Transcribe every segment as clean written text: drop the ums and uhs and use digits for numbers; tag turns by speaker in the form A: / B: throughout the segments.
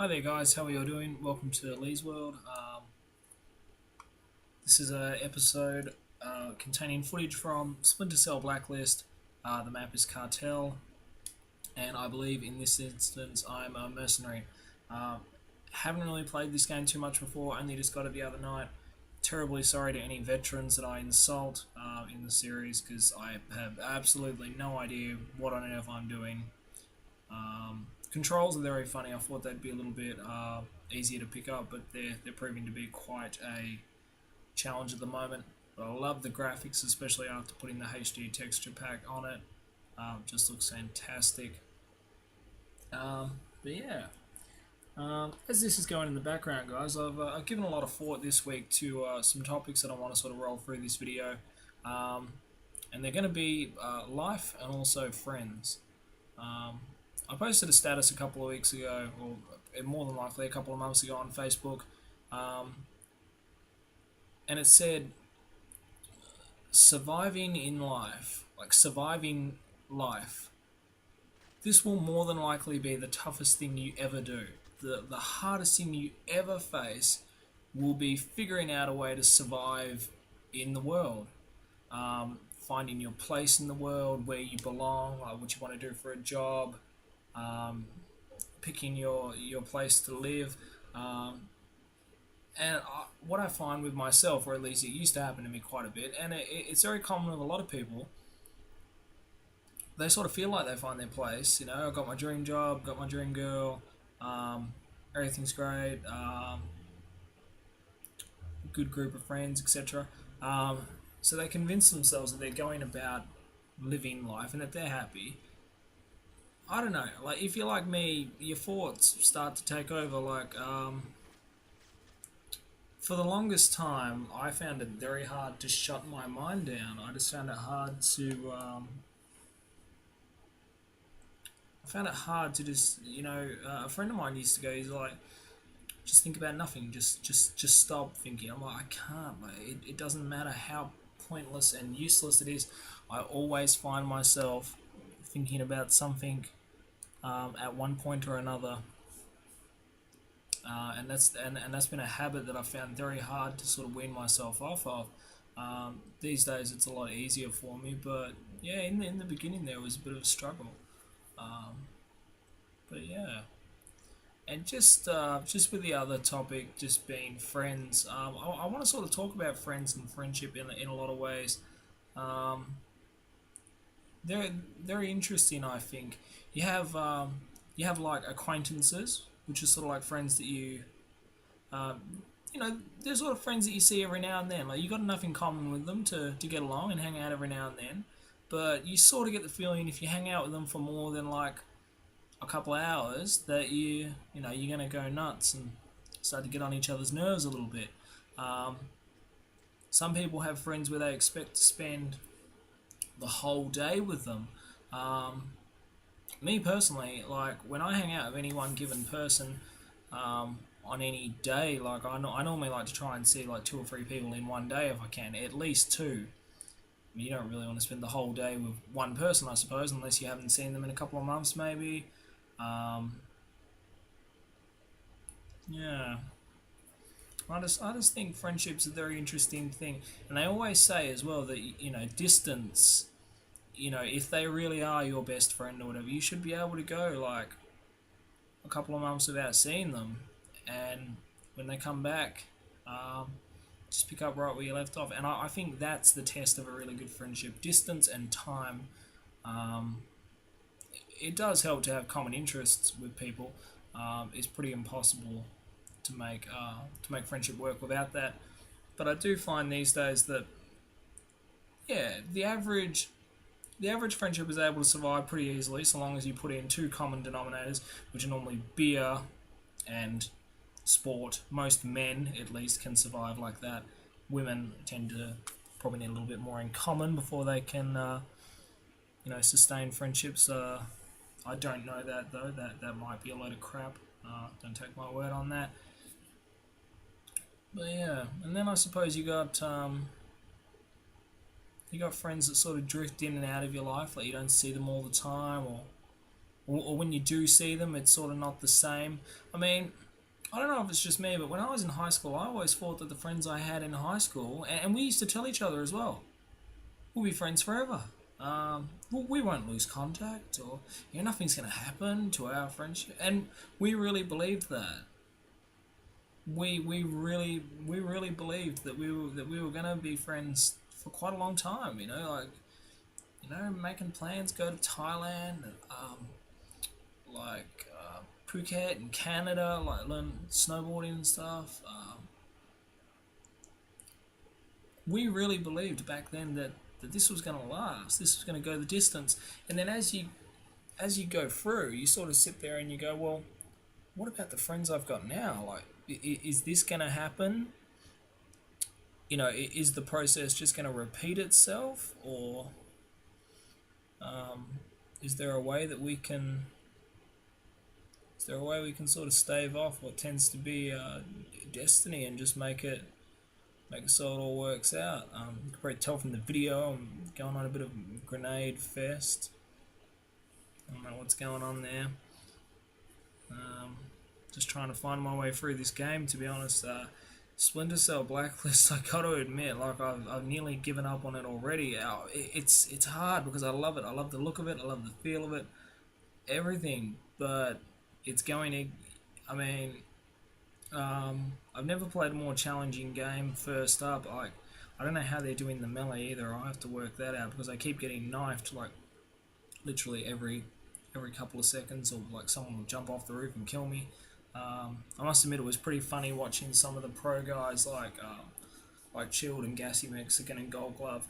A: Hi there, guys. How are you all doing? Welcome to Leighs World. This is a episode containing footage from Splinter Cell Blacklist. The map is Cartel, and I believe in this instance I'm a mercenary. Uh, haven't really played this game too much before. Only just got it the other night. Terribly sorry to any veterans that I insult in the series because I have absolutely no idea what on earth I'm doing. Controls are very funny. I thought they'd be a little bit easier to pick up, but they're proving to be quite a challenge at the moment. But I love the graphics, especially after putting the HD texture pack on it. Just looks fantastic. But yeah, as this is going in the background, guys, I've given a lot of thought this week to some topics that I want to sort of roll through this video, and they're going to be life and also friends. I posted a status a couple of weeks ago, or more than likely a couple of months ago on Facebook, and it said surviving in life, like surviving life. This will more than likely be the toughest thing you ever do. The hardest thing you ever face will be figuring out a way to survive in the world. Finding your place in the world, where you belong, like what you want to do for a job, um, picking your place to live. What I find with myself, or at least it used to happen to me quite a bit, and it's very common with a lot of people, they sort of feel like they find their place. You know, I've got my dream job, got my dream girl, everything's great, good group of friends, etc. So they convince themselves that they're going about living life and that they're happy. I don't know, like if you're like me, your thoughts start to take over. Like, for the longest time, I found it very hard to shut my mind down. I just found it hard to, I found it hard to just, a friend of mine used to go, he's like, just think about nothing, just stop thinking. I'm like, I can't, like, it doesn't matter how pointless and useless it is. I always find myself thinking about something at one point or another. And that's been a habit that I found very hard to sort of wean myself off of. These days it's a lot easier for me, but yeah, in the beginning there was a bit of a struggle. Um, but yeah, and just with the other topic, just being friends. I want to sort of talk about friends and friendship in a lot of ways. Um, they're very interesting. I think you have like acquaintances, which is sort of like friends that um, they're sort of friends that you see every now and then. Like you got enough in common with them to get along and hang out every now and then. But you sort of get the feeling if you hang out with them for more than like a couple of hours that you're gonna go nuts and start to get on each other's nerves a little bit. Um, some people have friends where they expect to spend the whole day with them. Um, Me personally, like when I hang out with any one given person, on any day, like I normally like to try and see like two or three people in one day if I can, at least two. I mean, you don't really want to spend the whole day with one person, I suppose, unless you haven't seen them in a couple of months, maybe. Um, yeah, I just think friendship's a very interesting thing, and they always say as well that distance. If they really are your best friend or whatever, you should be able to go like a couple of months without seeing them, and when they come back, um, just pick up right where you left off. And I think that's the test of a really good friendship: distance and time. Um, it does help to have common interests with people. It's pretty impossible to make friendship work without that. But I do find these days that yeah, the average friendship is able to survive pretty easily so long as you put in two common denominators, which are normally beer and sport. Most men, at least, can survive like that. Women tend to probably need a little bit more in common before they can, sustain friendships. I don't know that though. That might be a load of crap. Don't take my word on that. But yeah, and then I suppose you got friends that sort of drift in and out of your life, like you don't see them all the time, or or when you do see them, it's sort of not the same. I mean, I don't know if it's just me, but when I was in high school, I always thought that the friends I had in high school, and we used to tell each other as well, we'll be friends forever. We won't lose contact, or nothing's going to happen to our friendship, and we really believed that. We really believed that we were going to be friends for quite a long time. Like making plans, go to Thailand, Phuket and Canada, like learn snowboarding and stuff. We really believed back then that this was going to last. This was going to go the distance. And then as you go through, you sort of sit there and you go, well, what about the friends I've got now? Like, is this going to happen? Is the process just going to repeat itself, or is there a way that we can? Is there a way we can sort of stave off what tends to be destiny and just make it so it all works out? You can probably tell from the video I'm going on a bit of grenade fest. I don't know what's going on there. Just trying to find my way through this game, to be honest. Splinter Cell Blacklist, I got to admit, like I've nearly given up on it already. It's hard because I love it. I love the look of it. I love the feel of it. Everything, but it's going to. I mean, I've never played a more challenging game first up. I don't know how they're doing the melee either. I'll have to work that out because I keep getting knifed like literally every couple of seconds, or like someone will jump off the roof and kill me. I must admit it was pretty funny watching some of the pro guys like Chilled and Gassy Mexican and Gold Glove.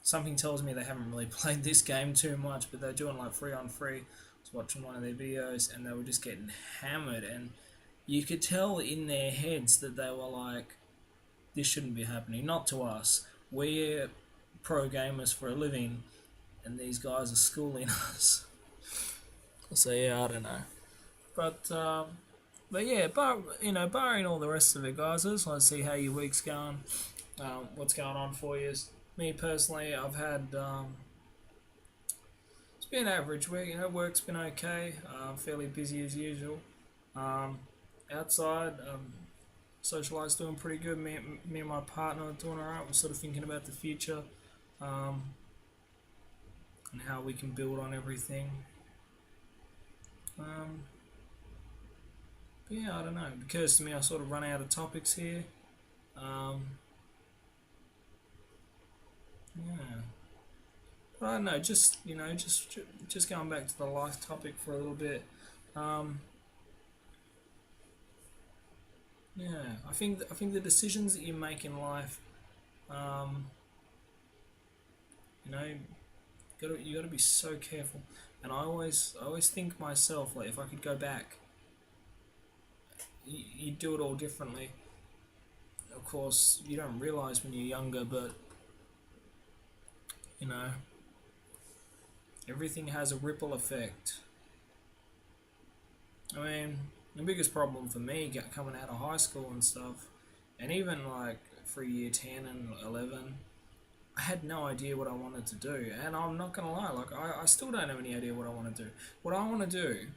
A: Something tells me they haven't really played this game too much, but they're doing like 3-on-3. I was watching one of their videos and they were just getting hammered, and you could tell in their heads that they were like, this shouldn't be happening. Not to us. We're pro gamers for a living, and these guys are schooling us. So yeah, I don't know. But yeah, barring all the rest of it, guys, I just want to see how your week's going. What's going on for you? Me personally, I've had it's been an average week. Work's been okay. Fairly busy as usual. Outside, social life's doing pretty good. Me and my partner are doing alright. We're sort of thinking about the future, and how we can build on everything. But yeah, I don't know. It occurs to me I sort of run out of topics here. Yeah, but I don't know. Just going back to the life topic for a little bit. Yeah, I think the decisions that you make in life, um, you gotta be so careful. And I always think myself, like, if I could go back, you'd do it all differently. Of course, you don't realize when you're younger, but you know everything has a ripple effect. I mean, the biggest problem for me coming out of high school and stuff, and even like for year 10 and 11, I had no idea what I wanted to do. And I'm not gonna lie, like I still don't have any idea what I want to do. What I want to do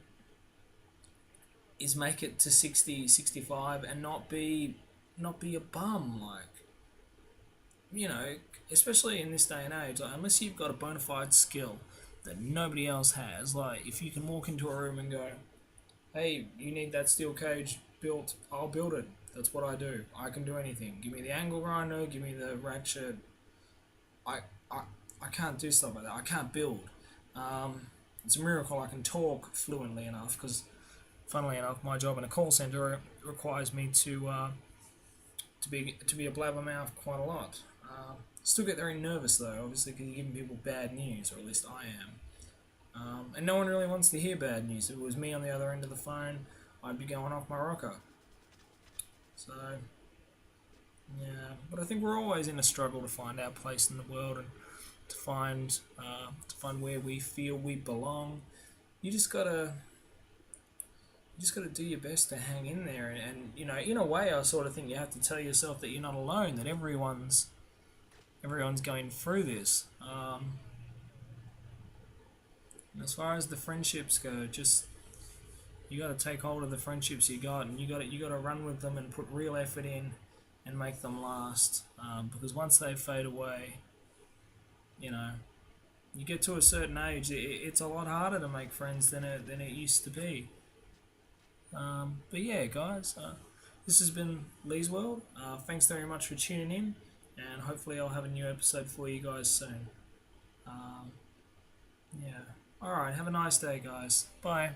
A: is make it to 60, 65, and not be a bum. Like, you know, especially in this day and age, like, unless you've got a bona fide skill that nobody else has, like if you can walk into a room and go, hey, you need that steel cage built, I'll build it. That's what I do. I can do anything. Give me the angle grinder, give me the ratchet. I, I, I can't do stuff like that. I can't build. It's a miracle I can talk fluently enough because, funnily enough, my job in a call center requires me to be a blabbermouth quite a lot. Still get very nervous though, obviously, because you're giving people bad news, or at least I am. And no one really wants to hear bad news. If it was me on the other end of the phone, I'd be going off my rocker. So, yeah. But I think we're always in a struggle to find our place in the world and to find where we feel we belong. You just gotta do your best to hang in there. And in a way, I sort of think you have to tell yourself that you're not alone. That everyone's going through this. As far as the friendships go, just you got to take hold of the friendships you got, and you got to run with them and put real effort in, and make them last. Because once they fade away, you know, you get to a certain age, it's a lot harder to make friends than it used to be. But yeah, guys, this has been Leigh's World. Thanks very much for tuning in, and hopefully I'll have a new episode for you guys soon. Um, yeah. All right. Have a nice day, guys. Bye.